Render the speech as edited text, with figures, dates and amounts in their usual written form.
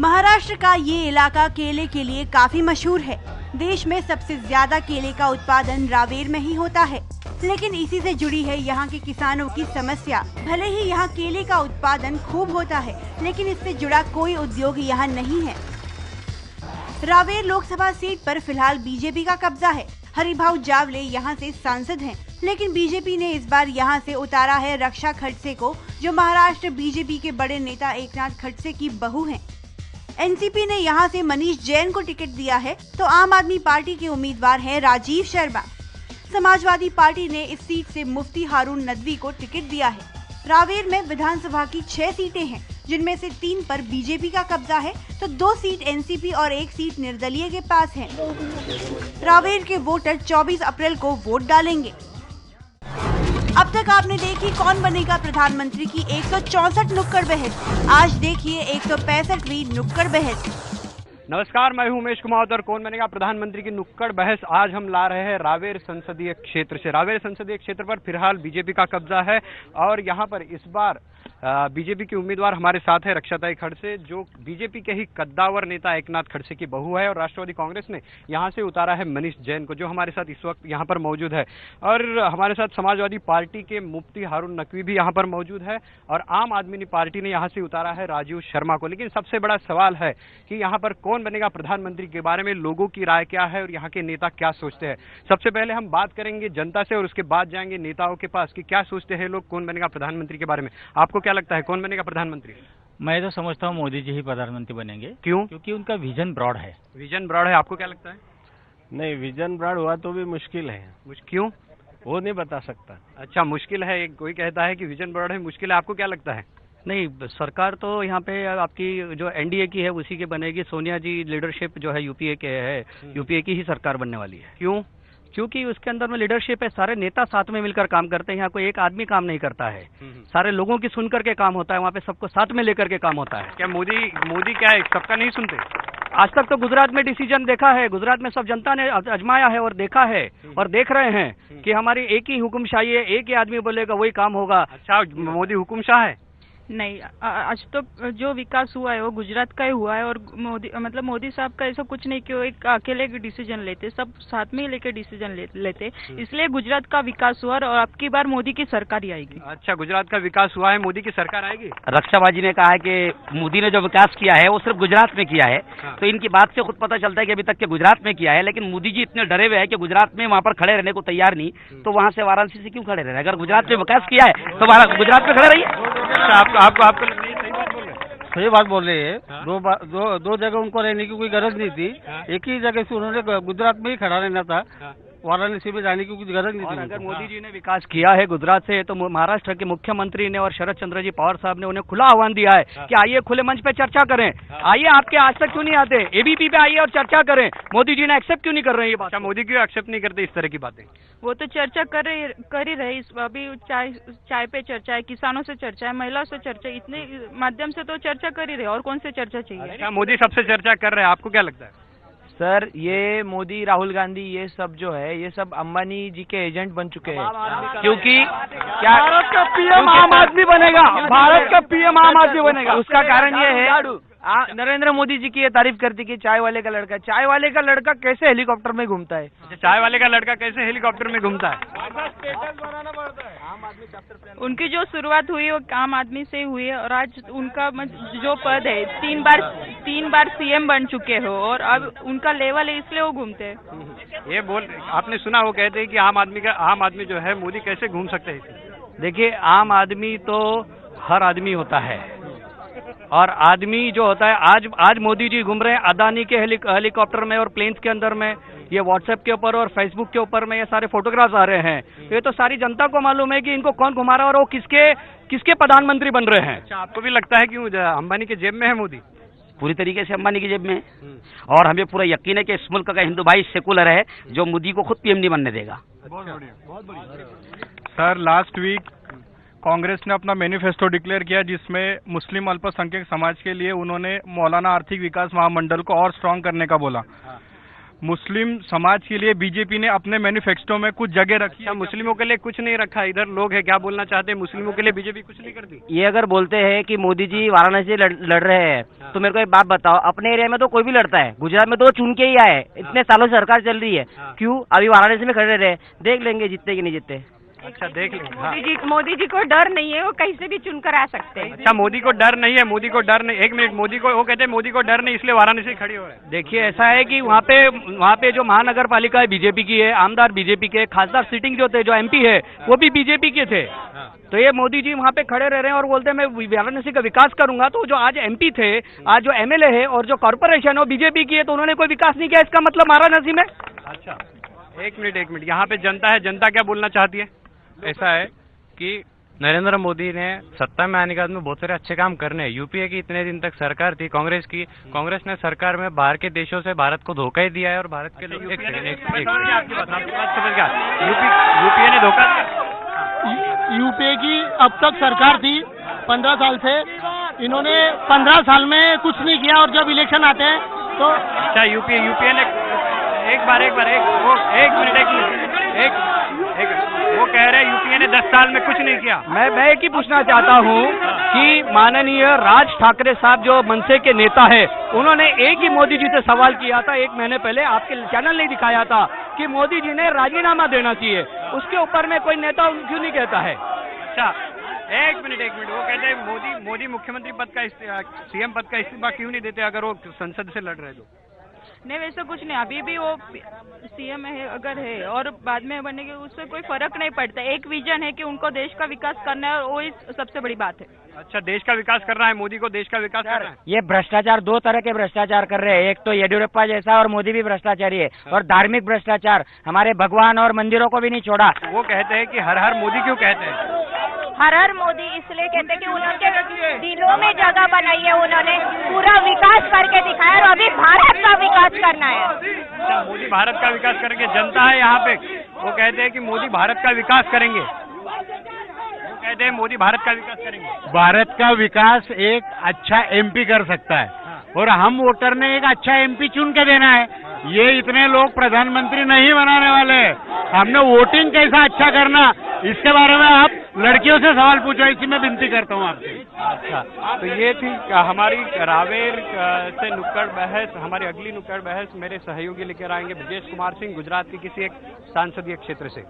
महाराष्ट्र का ये इलाका केले के लिए काफी मशहूर है। देश में सबसे ज्यादा केले का उत्पादन रावेर में ही होता है, लेकिन इसी से जुड़ी है यहाँ के किसानों की समस्या। भले ही यहाँ केले का उत्पादन खूब होता है, लेकिन इससे जुड़ा कोई उद्योग यहाँ नहीं है। रावेर लोकसभा सीट पर फिलहाल बीजेपी का कब्जा है। हरिभाऊ जावले यहाँ से सांसद हैं, लेकिन बीजेपी ने इस बार यहाँ से उतारा है रक्षा खडसे को, जो महाराष्ट्र बीजेपी के बड़े नेता एकनाथ खडसे की बहू हैं। एनसीपी ने यहाँ से मनीष जैन को टिकट दिया है, तो आम आदमी पार्टी के उम्मीदवार हैं राजीव शर्मा। समाजवादी पार्टी ने इस सीट से मुफ्ती हारून नदवी को टिकट दिया है। रावेर में विधानसभा की 6 सीटें हैं, जिनमें से 3 पर बीजेपी का कब्जा है, तो 2 सीट एनसीपी और 1 सीट निर्दलीय के पास है। रावेर के वोटर 24 अप्रैल को वोट डालेंगे। अब तक आपने देखी कौन बनेगा प्रधानमंत्री की 164 नुक्कड़ बहस। आज देखिए 165वीं नुक्कड़ बहस। नमस्कार, मैं हूं उमेश कुमार और कौन बनेगा प्रधानमंत्री की नुक्कड़ बहस आज हम ला रहे हैं रावेर संसदीय क्षेत्र से। रावेर संसदीय क्षेत्र पर फिलहाल बीजेपी का कब्जा है और यहां पर इस बार बीजेपी की उम्मीदवार हमारे साथ है रक्षाताई खडसे, जो बीजेपी के ही कद्दावर नेता एकनाथ खडसे की बहू है। और राष्ट्रवादी कांग्रेस ने यहां से उतारा है मनीष जैन को, जो हमारे साथ इस वक्त यहां पर मौजूद है। और हमारे साथ समाजवादी पार्टी के मुफ्ती हारून नकवी भी यहां पर मौजूद है और आम आदमी पार्टी ने यहां से उतारा है राजीव शर्मा को। लेकिन सबसे बड़ा सवाल है कि यहाँ पर कौन बनेगा प्रधानमंत्री के बारे में लोगों की राय क्या है और यहाँ के नेता क्या सोचते हैं। सबसे पहले हम बात करेंगे जनता से और उसके बाद जाएंगे नेताओं के पास कि क्या सोचते हैं लोग कौन बनेगा प्रधानमंत्री के बारे में। आपको क्या लगता है कौन बनेगा प्रधानमंत्री? मैं तो समझता हूँ मोदी जी ही प्रधानमंत्री बनेंगे। क्यों? क्योंकि उनका विजन ब्रॉड है। विजन ब्रॉड है, आपको क्या लगता है? नहीं, विजन ब्रॉड हुआ तो भी मुश्किल है। क्यों? वो नहीं बता सकता। अच्छा, मुश्किल है। कोई कहता है कि विजन ब्रॉड है, मुश्किल है। आपको क्या लगता है? नहीं, सरकार तो यहाँ पे आपकी जो एनडीए की है उसी के बनेगी। सोनिया जी लीडरशिप जो है यूपीए के है, यूपीए की ही सरकार बनने वाली है। क्यों? क्योंकि उसके अंदर में लीडरशिप है, सारे नेता साथ में मिलकर काम करते हैं। यहाँ कोई एक आदमी काम नहीं करता है, सारे लोगों की सुनकर के काम होता है। वहाँ पे सबको साथ में लेकर के काम होता है। क्या मोदी क्या है, सबका नहीं सुनते? आज तक तो गुजरात में डिसीजन देखा है, गुजरात में सब जनता ने आजमाया है और देखा है और देख रहे हैं कि हमारी एक ही हुकुमशाही है, एक ही आदमी बोलेगा वही काम होगा। अच्छा, मोदी हुकुमशाह है? नहीं, आज तो जो विकास हुआ है वो गुजरात का ही हुआ है और मोदी साहब का ऐसा कुछ नहीं कि वो एक अकेले डिसीजन लेते, सब साथ में ही लेके डिसीजन लेते। इसलिए गुजरात का विकास हुआ और अब की बार मोदी की सरकार ही आएगी। अच्छा, गुजरात का विकास हुआ है, मोदी की सरकार आएगी। रक्षाबाजी ने कहा है कि मोदी ने जो विकास किया है वो सिर्फ गुजरात में किया है। तो इनकी बात से खुद पता चलता है कि अभी तक के गुजरात में किया है, लेकिन मोदी जी इतने डरे हुए हैं कि गुजरात में वहाँ पर खड़े रहने को तैयार नहीं, तो वहाँ से वाराणसी से क्यों खड़े रहे? अगर गुजरात में विकास किया है तो गुजरात में खड़े रहिए। आपको सही बात बोल रहे हैं। दो जगह उनको रहने की कोई गरज नहीं थी, एक ही जगह से उन्होंने गुजरात में ही खड़ा रहना था, वाराणसी में जाने की कुछ गरज नहीं थी। अगर मोदी जी ने विकास किया है गुजरात से, तो महाराष्ट्र के मुख्यमंत्री ने और शरद चंद्र जी पवार साहब ने उन्हें खुला आह्वान दिया है कि आइए खुले मंच पे चर्चा करें। आइए, आपके आज तक क्यों नहीं आते? एबीपी पे आइए और चर्चा करें। मोदी जी ने एक्सेप्ट क्यों नहीं कर रहे हैं ये बात? मोदी क्यों एक्सेप्ट नहीं करते इस तरह की बातें? वो तो चर्चा कर ही रहे। अभी चाय पे चर्चा है, किसानों से चर्चा है, महिलाओं से चर्चा है, इतने माध्यम से तो चर्चा कर ही रहे। और कौन से चर्चा चाहिए? अच्छा, मोदी सबसे चर्चा कर रहे हैं, आपको क्या लगता है? सर, ये मोदी, राहुल गांधी, ये सब जो है ये सब अंबानी जी के एजेंट बन चुके हैं। क्योंकि क्या भारत का पीएम आम आदमी बनेगा? भारत का पीएम आम आदमी बनेगा। उसका कारण ये है, नरेंद्र मोदी जी की ये तारीफ करती कि चाय वाले का लड़का कैसे हेलीकॉप्टर में घूमता है। चाय वाले का लड़का कैसे हेलीकॉप्टर में घूमता है? उनकी जो शुरुआत हुई वो आम आदमी से हुई है और आज उनका जो पद है, 3 बार सीएम बन चुके हो और अब उनका लेवल है, इसलिए वो घूमते हैं। ये आपने सुना, वो कहते हैं कि आम आदमी जो है मोदी कैसे घूम सकते हैं? देखिए, आम आदमी तो हर आदमी होता है और आदमी जो होता है, आज मोदी जी घूम रहे हैं अदानी के हेलीकॉप्टर में और प्लेन्स के अंदर में। ये व्हाट्सएप के ऊपर और फेसबुक के ऊपर में ये सारे फोटोग्राफ्स आ रहे हैं। ये तो सारी जनता को मालूम है कि इनको कौन घुमा रहा है और वो किसके प्रधानमंत्री बन रहे हैं। अच्छा, आपको भी लगता है कि अंबानी के जेब में है मोदी? पूरी तरीके से अंबानी की जेब में। और हमें पूरा यकीन है कि इस मुल्क का हिंदू भाई सेकुलर है, जो मोदी को खुद पीएम नहीं बनने देगा। बहुत बढ़िया। सर, लास्ट वीक कांग्रेस ने अपना मैनिफेस्टो डिक्लेयर किया, जिसमें मुस्लिम अल्पसंख्यक समाज के लिए उन्होंने मौलाना आर्थिक विकास महामंडल को और स्ट्रांग करने का बोला। मुस्लिम समाज के लिए बीजेपी ने अपने मैनिफेस्टो में कुछ जगह रखी है। मुस्लिमों के लिए कुछ नहीं रखा, इधर लोग हैं, क्या बोलना चाहते हैं? मुस्लिमों के लिए बीजेपी कुछ नहीं करती? ये अगर बोलते हैं कि मोदी जी वाराणसी से लड़ रहे हैं तो मेरे को एक बात बताओ, अपने एरिया में तो कोई भी लड़ता है, गुजरात में तो चुन के ही आए, इतने सालों से सरकार चल रही है, क्यों अभी वाराणसी में खड़े रहे? देख लेंगे जीतते कि नहीं जीतते। अच्छा, देख लेंगे। मोदी जी को डर नहीं है, वो कहीं से भी चुनकर आ सकते हैं। अच्छा, मोदी को डर नहीं है, मोदी को डर नहीं। एक मिनट, मोदी को, वो कहते हैं मोदी को डर नहीं इसलिए वाराणसी खड़ी हो रहे हैं। देखिए, ऐसा है कि वहाँ पे जो महानगर पालिका है बीजेपी की है, आमदार बीजेपी के, खासदार सिटिंग जो थे, जो एमपी है वो भी बीजेपी के थे। तो ये मोदी जी वहाँ पे खड़े रह रहे हैं और बोलते हैं मैं वाराणसी का विकास करूंगा। तो जो आज एमपी थे, आज जो एमएलए है और जो कॉर्पोरेशन है वो बीजेपी की है, तो उन्होंने कोई विकास नहीं किया, इसका मतलब वाराणसी में। अच्छा, एक मिनट, यहाँ पे जनता है, जनता क्या बोलना चाहती है? ऐसा है कि नरेंद्र मोदी ने सत्ता में आने के बाद में बहुत सारे अच्छे काम करने हैं। यूपीए की इतने दिन तक सरकार थी कांग्रेस की, कांग्रेस ने सरकार में बाहर के देशों से भारत को धोखा ही दिया है और भारत के लिए यूपीए ने धोखा दिया। यूपीए की अब तक सरकार थी 15 साल से, इन्होंने 15 साल में कुछ नहीं किया और जब इलेक्शन आते हैं तो अच्छा, यूपीए ने वो कह रहे हैं यूपीए ने 10 साल में कुछ नहीं किया। मैं एक ही पूछना चाहता हूँ कि माननीय राज ठाकरे साहब जो मनसे के नेता है, उन्होंने एक ही मोदी जी से सवाल किया था 1 महीने पहले, आपके चैनल ने दिखाया था कि मोदी जी ने राजीनामा देना चाहिए। उसके ऊपर में कोई नेता क्यों नहीं कहता है? अच्छा, एक मिनट, वो कहते हैं मोदी मुख्यमंत्री पद का, सीएम पद का इस्तीफा क्यों नहीं देते अगर वो संसद से लड़ रहे तो? नहीं, वैसा कुछ नहीं, अभी भी वो सीएम है अगर है और बाद में बनेंगे, उससे कोई फर्क नहीं पड़ता। एक विजन है कि उनको देश का विकास करना है और वो सबसे बड़ी बात है। अच्छा, देश का विकास करना है, मोदी को देश का विकास करना है। ये भ्रष्टाचार, 2 तरह के भ्रष्टाचार कर रहे हैं, एक तो येडियुरप्पा जैसा और मोदी भी भ्रष्टाचारी है, और धार्मिक भ्रष्टाचार, हमारे भगवान और मंदिरों को भी नहीं छोड़ा। वो कहते हैं कि हर हर मोदी क्यों कहते हैं? हर हर मोदी इसलिए कहते हैं कि उन्होंने दिलों में जगह बनाई है, उन्होंने पूरा विकास करके दिखाया और अभी भारत का विकास करना है। अच्छा, मोदी भारत का विकास करेंगे, जनता है यहाँ पे, वो कहते हैं कि मोदी भारत का विकास करेंगे, वो कहते हैं मोदी भारत का विकास करेंगे। भारत का विकास एक अच्छा एमपी कर सकता है और हम वोटर ने एक अच्छा एमपी चुन के देना है। ये इतने लोग प्रधानमंत्री नहीं बनाने वाले, हमने वोटिंग कैसा अच्छा करना, इसके बारे में आप लड़कियों से सवाल पूछो, इसी में विनती करता हूँ आपसे। अच्छा, तो ये थी हमारी रावेर से नुक्कड़ बहस। हमारी अगली नुक्कड़ बहस मेरे सहयोगी लेकर आएंगे ब्रजेश कुमार सिंह, गुजरात के किसी एक संसदीय क्षेत्र से।